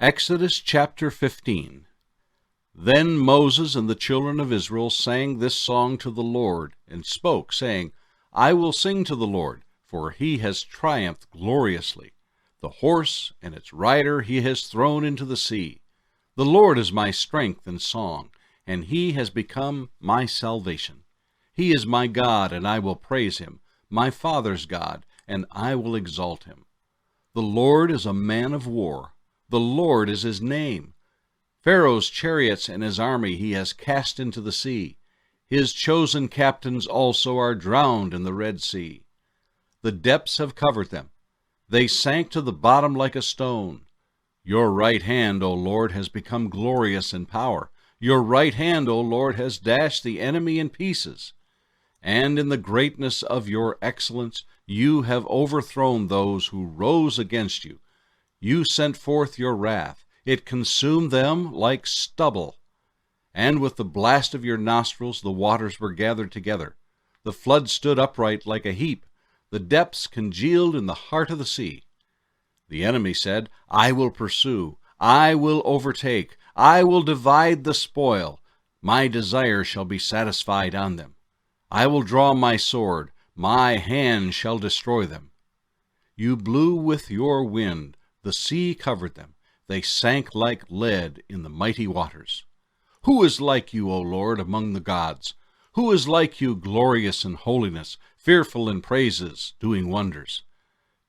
Exodus chapter 15. Then Moses and the children of Israel sang this song to the Lord, and spoke, saying, I will sing to the Lord, for he has triumphed gloriously. The horse and its rider he has thrown into the sea. The Lord is my strength and song, and he has become my salvation. He is my God, and I will praise him, my father's God, and I will exalt him. The Lord is a man of war. The Lord is his name. Pharaoh's chariots and his army he has cast into the sea. His chosen captains also are drowned in the Red Sea. The depths have covered them. They sank to the bottom like a stone. Your right hand, O Lord, has become glorious in power. Your right hand, O Lord, has dashed the enemy in pieces. And in the greatness of your excellence, you have overthrown those who rose against you. You sent forth your wrath. It consumed them like stubble. And with the blast of your nostrils the waters were gathered together. The flood stood upright like a heap. The depths congealed in the heart of the sea. The enemy said, I will pursue. I will overtake. I will divide the spoil. My desire shall be satisfied on them. I will draw my sword. My hand shall destroy them. You blew with your wind. The sea covered them. They sank like lead in the mighty waters. Who is like you, O Lord, among the gods? Who is like you, glorious in holiness, fearful in praises, doing wonders?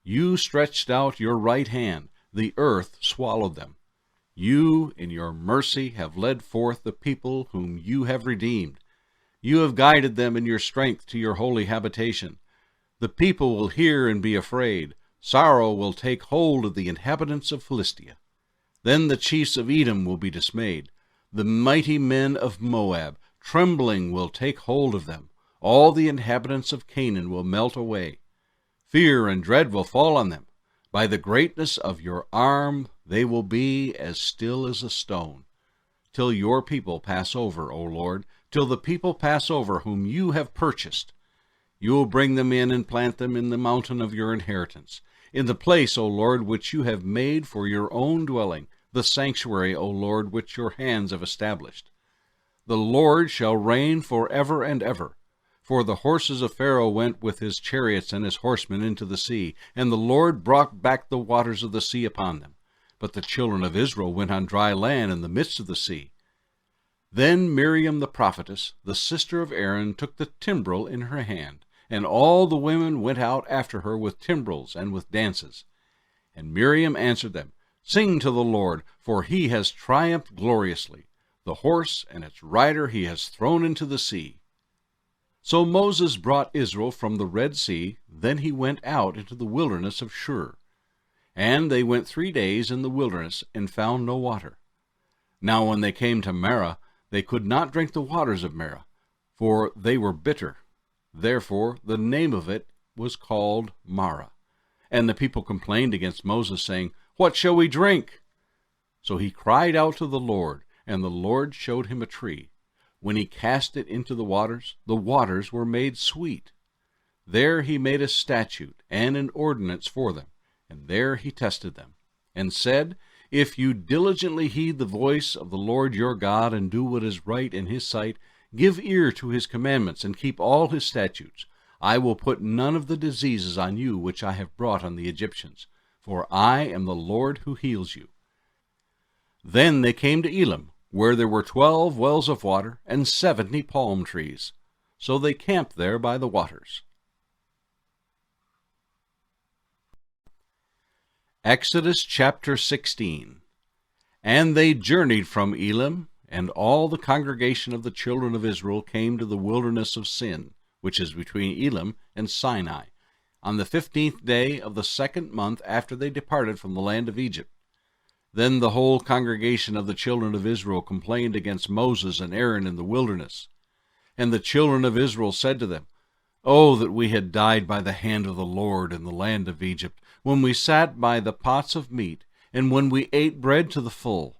You stretched out your right hand. The earth swallowed them. You, in your mercy, have led forth the people whom you have redeemed. You have guided them in your strength to your holy habitation. The people will hear and be afraid. Sorrow will take hold of the inhabitants of Philistia. Then the chiefs of Edom will be dismayed. The mighty men of Moab, trembling, will take hold of them. All the inhabitants of Canaan will melt away. Fear and dread will fall on them. By the greatness of your arm they will be as still as a stone. Till your people pass over, O Lord, till the people pass over whom you have purchased. You will bring them in and plant them in the mountain of your inheritance, in the place, O Lord, which you have made for your own dwelling, the sanctuary, O Lord, which your hands have established. The Lord shall reign forever and ever. For the horses of Pharaoh went with his chariots and his horsemen into the sea, and the Lord brought back the waters of the sea upon them. But the children of Israel went on dry land in the midst of the sea. Then Miriam the prophetess, the sister of Aaron, took the timbrel in her hand, and all the women went out after her with timbrels and with dances. And Miriam answered them, Sing to the Lord, for he has triumphed gloriously. The horse and its rider he has thrown into the sea. So Moses brought Israel from the Red Sea. Then he went out into the wilderness of Shur. And they went 3 days in the wilderness and found no water. Now when they came to Marah, they could not drink the waters of Marah, for they were bitter. Therefore the name of it was called Marah. And the people complained against Moses, saying, What shall we drink? So he cried out to the Lord, and the Lord showed him a tree. When he cast it into the waters were made sweet. There he made a statute and an ordinance for them, and there he tested them, and said, If you diligently heed the voice of the Lord your God, and do what is right in his sight, give ear to his commandments, and keep all his statutes, I will put none of the diseases on you which I have brought on the Egyptians, for I am the Lord who heals you. Then they came to Elim, where there were 12 wells of water and 70 palm trees. So they camped there by the waters. Exodus chapter 16. And they journeyed from Elim, and all the congregation of the children of Israel came to the wilderness of Sin, which is between Elim and Sinai, on the 15th day of the 2nd month after they departed from the land of Egypt. Then the whole congregation of the children of Israel complained against Moses and Aaron in the wilderness. And the children of Israel said to them, Oh, that we had died by the hand of the Lord in the land of Egypt, when we sat by the pots of meat, and when we ate bread to the full.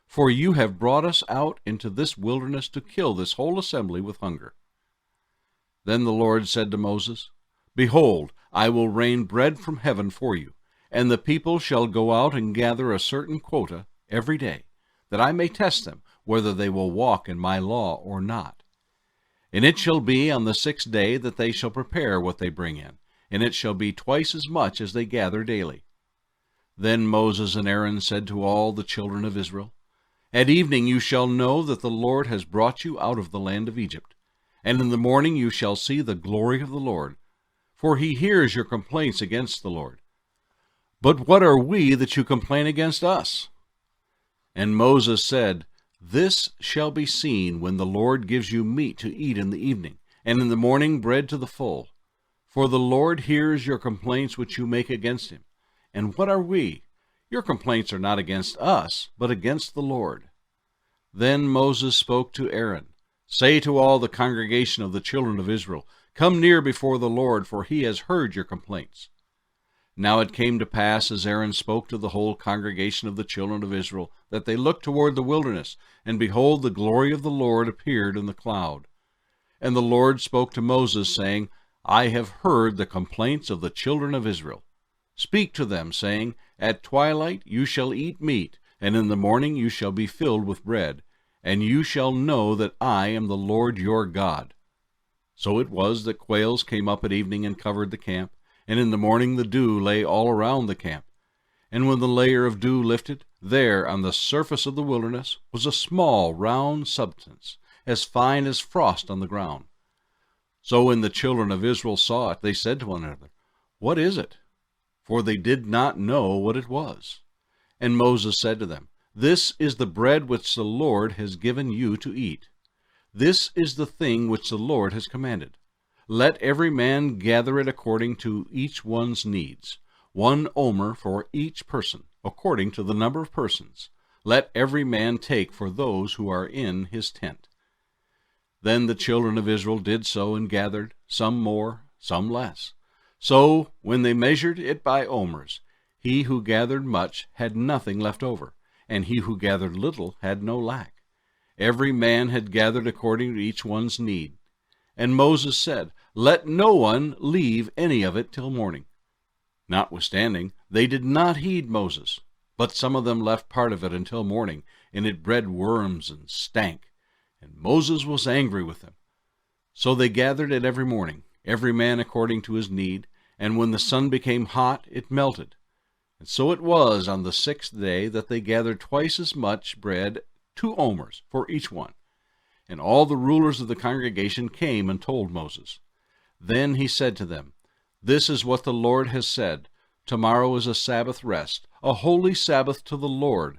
For you have brought us out into this wilderness to kill this whole assembly with hunger. Then the Lord said to Moses, Behold, I will rain bread from heaven for you, and the people shall go out and gather a certain quota, every day, that I may test them, whether they will walk in my law or not. And it shall be on the 6th day that they shall prepare what they bring in, and it shall be twice as much as they gather daily. Then Moses and Aaron said to all the children of Israel, At evening you shall know that the Lord has brought you out of the land of Egypt, and in the morning you shall see the glory of the Lord, for he hears your complaints against the Lord. But what are we that you complain against us? And Moses said, This shall be seen when the Lord gives you meat to eat in the evening, and in the morning bread to the full. For the Lord hears your complaints which you make against him. And what are we? Your complaints are not against us, but against the Lord. Then Moses spoke to Aaron, Say to all the congregation of the children of Israel, Come near before the Lord, for he has heard your complaints. Now it came to pass, as Aaron spoke to the whole congregation of the children of Israel, that they looked toward the wilderness, and behold, the glory of the Lord appeared in the cloud. And the Lord spoke to Moses, saying, I have heard the complaints of the children of Israel. Speak to them, saying, At twilight you shall eat meat, and in the morning you shall be filled with bread, and you shall know that I am the Lord your God. So it was that quails came up at evening and covered the camp, and in the morning the dew lay all around the camp. And when the layer of dew lifted, there on the surface of the wilderness was a small round substance, as fine as frost on the ground. So when the children of Israel saw it, they said to one another, What is it? For they did not know what it was. And Moses said to them, This is the bread which the Lord has given you to eat. This is the thing which the Lord has commanded. Let every man gather it according to each one's needs, 1 omer for each person, according to the number of persons. Let every man take for those who are in his tent. Then the children of Israel did so and gathered, some more, some less. So when they measured it by omers, he who gathered much had nothing left over, and he who gathered little had no lack. Every man had gathered according to each one's need. And Moses said, Let no one leave any of it till morning. Notwithstanding, they did not heed Moses, but some of them left part of it until morning, and it bred worms and stank. And Moses was angry with them. So they gathered it every morning, every man according to his need, and when the sun became hot, it melted. And so it was on the 6th day that they gathered twice as much bread, 2 omers for each one. And all the rulers of the congregation came and told Moses. Then he said to them, This is what the Lord has said. Tomorrow is a Sabbath rest, a holy Sabbath to the Lord.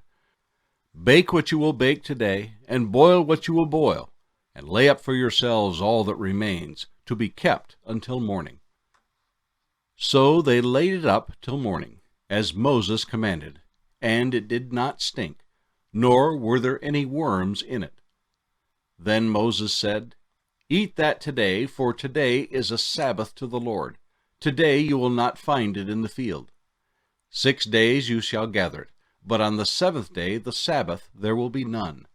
Bake what you will bake today, and boil what you will boil, and lay up for yourselves all that remains, to be kept until morning. So they laid it up till morning, as Moses commanded, and it did not stink, nor were there any worms in it. Then Moses said, Eat that today, for today is a Sabbath to the Lord. Today you will not find it in the field. 6 days you shall gather it, but on the 7th day, the Sabbath, there will be none.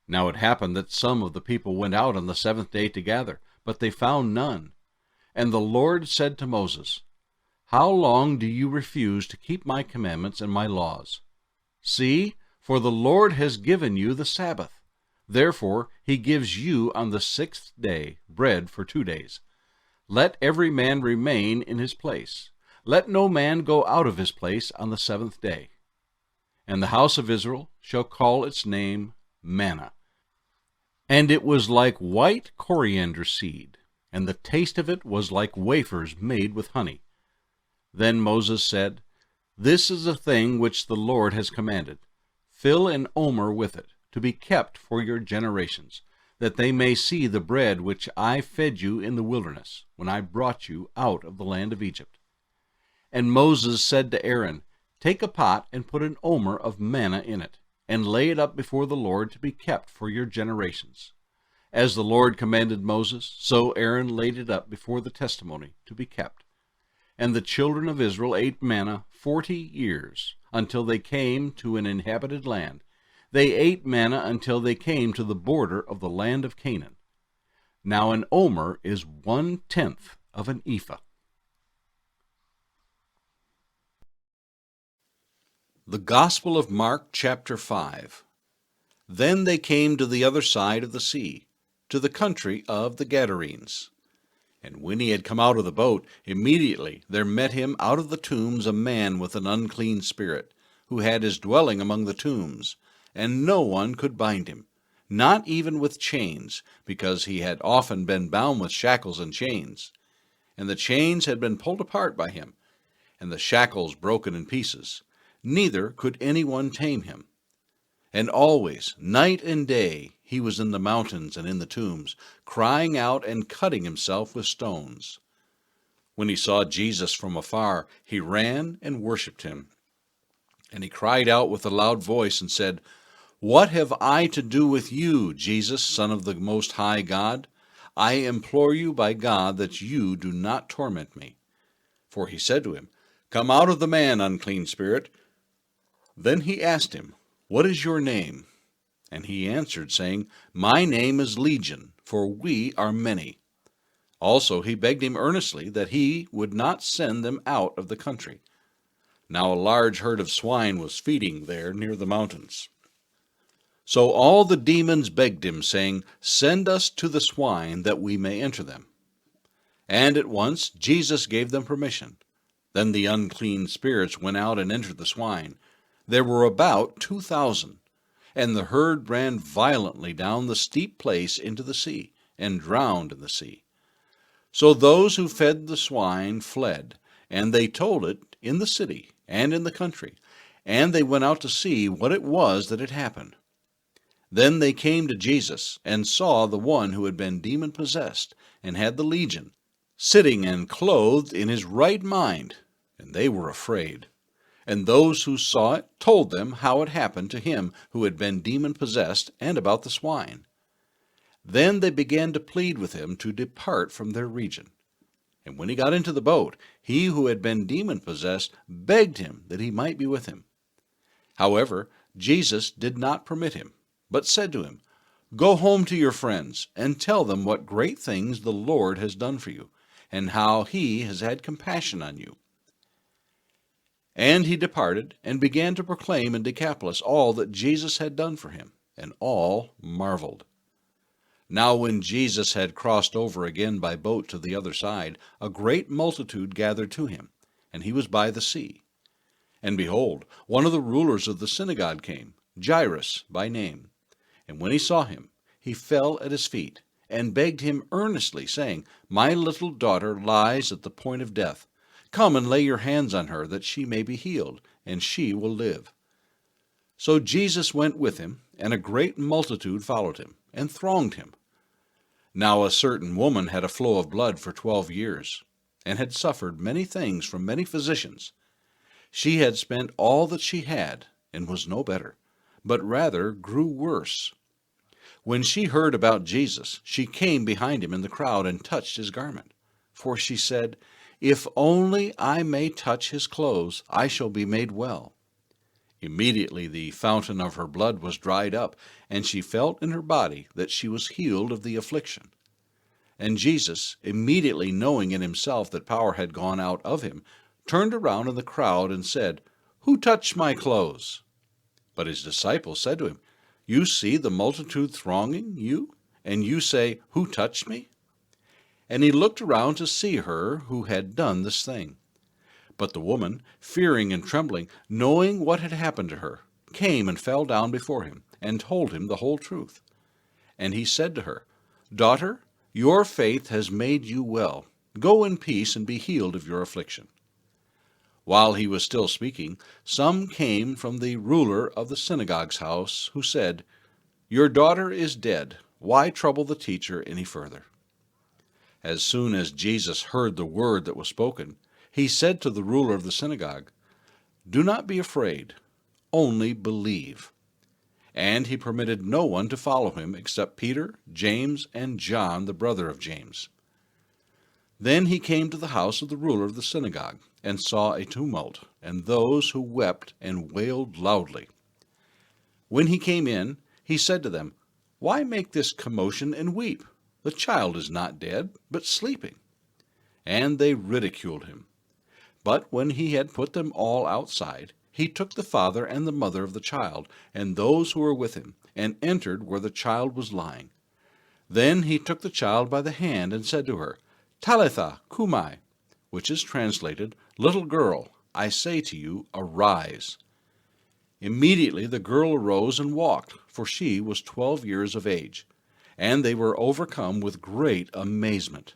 Now it happened that some of the people went out on the 7th day to gather, but they found none. And the Lord said to Moses, How long do you refuse to keep my commandments and my laws? See, for the Lord has given you the Sabbath. Therefore he gives you on the 6th day bread for 2 days. Let every man remain in his place. Let no man go out of his place on the 7th day. And the house of Israel shall call its name manna. And it was like white coriander seed, and the taste of it was like wafers made with honey. Then Moses said, This is the thing which the Lord has commanded. Fill an omer with it, to be kept for your generations, that they may see the bread which I fed you in the wilderness, when I brought you out of the land of Egypt. And Moses said to Aaron, Take a pot and put an omer of manna in it, and lay it up before the Lord to be kept for your generations. As the Lord commanded Moses, so Aaron laid it up before the testimony to be kept. And the children of Israel ate manna 40 years, until they came to an inhabited land. They ate manna until they came to the border of the land of Canaan. Now an omer is 1/10 of an ephah. The Gospel of Mark, chapter 5. Then they came to the other side of the sea, to the country of the Gadarenes. And when he had come out of the boat, immediately there met him out of the tombs a man with an unclean spirit, who had his dwelling among the tombs, and no one could bind him, not even with chains, because he had often been bound with shackles and chains. And the chains had been pulled apart by him, and the shackles broken in pieces. Neither could anyone tame him. And always, night and day, he was in the mountains and in the tombs, crying out and cutting himself with stones. When he saw Jesus from afar, he ran and worshipped him. And he cried out with a loud voice and said, "What have I to do with you, Jesus, Son of the Most High God? I implore you by God that you do not torment me." For he said to him, "Come out of the man, unclean spirit." Then he asked him, "What is your name?" And he answered, saying, "My name is Legion, for we are many." Also he begged him earnestly that he would not send them out of the country. Now a large herd of swine was feeding there near the mountains. So all the demons begged him, saying, "Send us to the swine, that we may enter them." And at once Jesus gave them permission. Then the unclean spirits went out and entered the swine. There were about 2,000. And the herd ran violently down the steep place into the sea, and drowned in the sea. So those who fed the swine fled, and they told it in the city and in the country, and they went out to see what it was that had happened. Then they came to Jesus, and saw the one who had been demon-possessed, and had the legion, sitting and clothed in his right mind, and they were afraid. And those who saw it told them how it happened to him who had been demon-possessed, and about the swine. Then they began to plead with him to depart from their region. And when he got into the boat, he who had been demon-possessed begged him that he might be with him. However, Jesus did not permit him, but said to him, "Go home to your friends, and tell them what great things the Lord has done for you, and how he has had compassion on you." And he departed, and began to proclaim in Decapolis all that Jesus had done for him, and all marveled. Now when Jesus had crossed over again by boat to the other side, a great multitude gathered to him, and he was by the sea. And behold, one of the rulers of the synagogue came, Jairus by name. And when he saw him, he fell at his feet, and begged him earnestly, saying, "My little daughter lies at the point of death. Come and lay your hands on her, that she may be healed, and she will live." So Jesus went with him, and a great multitude followed him, and thronged him. Now a certain woman had a flow of blood for 12 years, and had suffered many things from many physicians. She had spent all that she had, and was no better, but rather grew worse. When she heard about Jesus, she came behind him in the crowd, and touched his garment. For she said, "If only I may touch his clothes, I shall be made well." Immediately the fountain of her blood was dried up, and she felt in her body that she was healed of the affliction. And Jesus, immediately knowing in himself that power had gone out of him, turned around in the crowd and said, "Who touched my clothes?" But his disciples said to him, "You see the multitude thronging you, and you say, 'Who touched me?'" And he looked around to see her who had done this thing. But the woman, fearing and trembling, knowing what had happened to her, came and fell down before him, and told him the whole truth. And he said to her, "Daughter, your faith has made you well. Go in peace and be healed of your affliction." While he was still speaking, some came from the ruler of the synagogue's house, who said, "Your daughter is dead. Why trouble the teacher any further?" As soon as Jesus heard the word that was spoken, he said to the ruler of the synagogue, "Do not be afraid, only believe." And he permitted no one to follow him except Peter, James, and John, the brother of James. Then he came to the house of the ruler of the synagogue, and saw a tumult, and those who wept and wailed loudly. When he came in, he said to them, "Why make this commotion and weep? The child is not dead, but sleeping." And they ridiculed him. But when he had put them all outside, he took the father and the mother of the child, and those who were with him, and entered where the child was lying. Then he took the child by the hand and said to her, Talitha cumi, which is translated, Little girl, I say to you, arise. Immediately the girl arose and walked, for she was 12 years of age. And they were overcome with great amazement.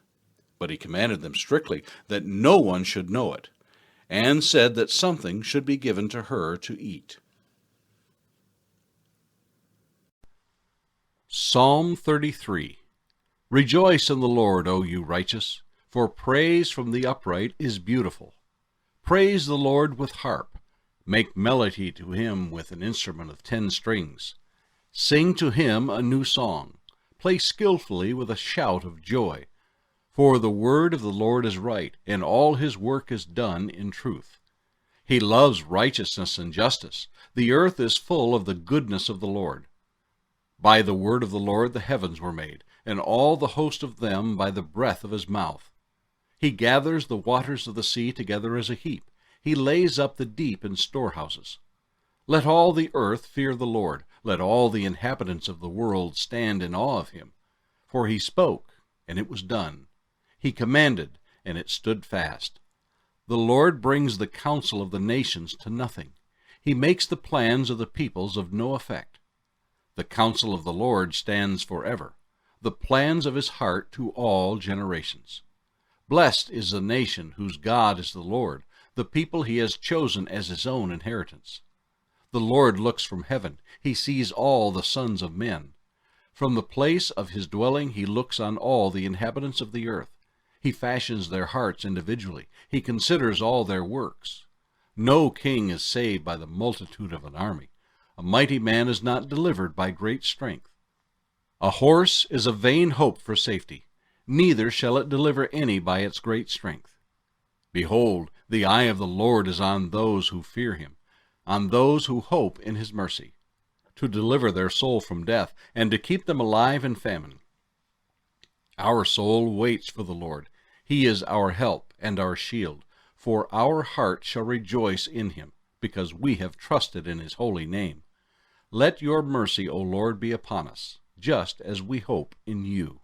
But he commanded them strictly that no one should know it, and said that something should be given to her to eat. Psalm 33. Rejoice in the Lord, O you righteous, for praise from the upright is beautiful. Praise the Lord with harp. Make melody to him with an instrument of 10 strings. Sing to him a new song. Play skillfully with a shout of joy. For the word of the Lord is right, and all his work is done in truth. He loves righteousness and justice. The earth is full of the goodness of the Lord. By the word of the Lord the heavens were made, and all the host of them by the breath of his mouth. He gathers the waters of the sea together as a heap. He lays up the deep in storehouses. Let all the earth fear the Lord. Let all the inhabitants of the world stand in awe of him. For he spoke, and it was done. He commanded, and it stood fast. The Lord brings the counsel of the nations to nothing. He makes the plans of the peoples of no effect. The counsel of the Lord stands forever, the plans of his heart to all generations. Blessed is the nation whose God is the Lord, the people he has chosen as his own inheritance. The Lord looks from heaven. He sees all the sons of men. From the place of his dwelling he looks on all the inhabitants of the earth. He fashions their hearts individually. He considers all their works. No king is saved by the multitude of an army. A mighty man is not delivered by great strength. A horse is a vain hope for safety, neither shall it deliver any by its great strength. Behold, the eye of the Lord is on those who fear him, on those who hope in his mercy, to deliver their soul from death, and to keep them alive in famine. Our soul waits for the Lord. He is our help and our shield, for our heart shall rejoice in him, because we have trusted in his holy name. Let your mercy, O Lord, be upon us, just as we hope in you.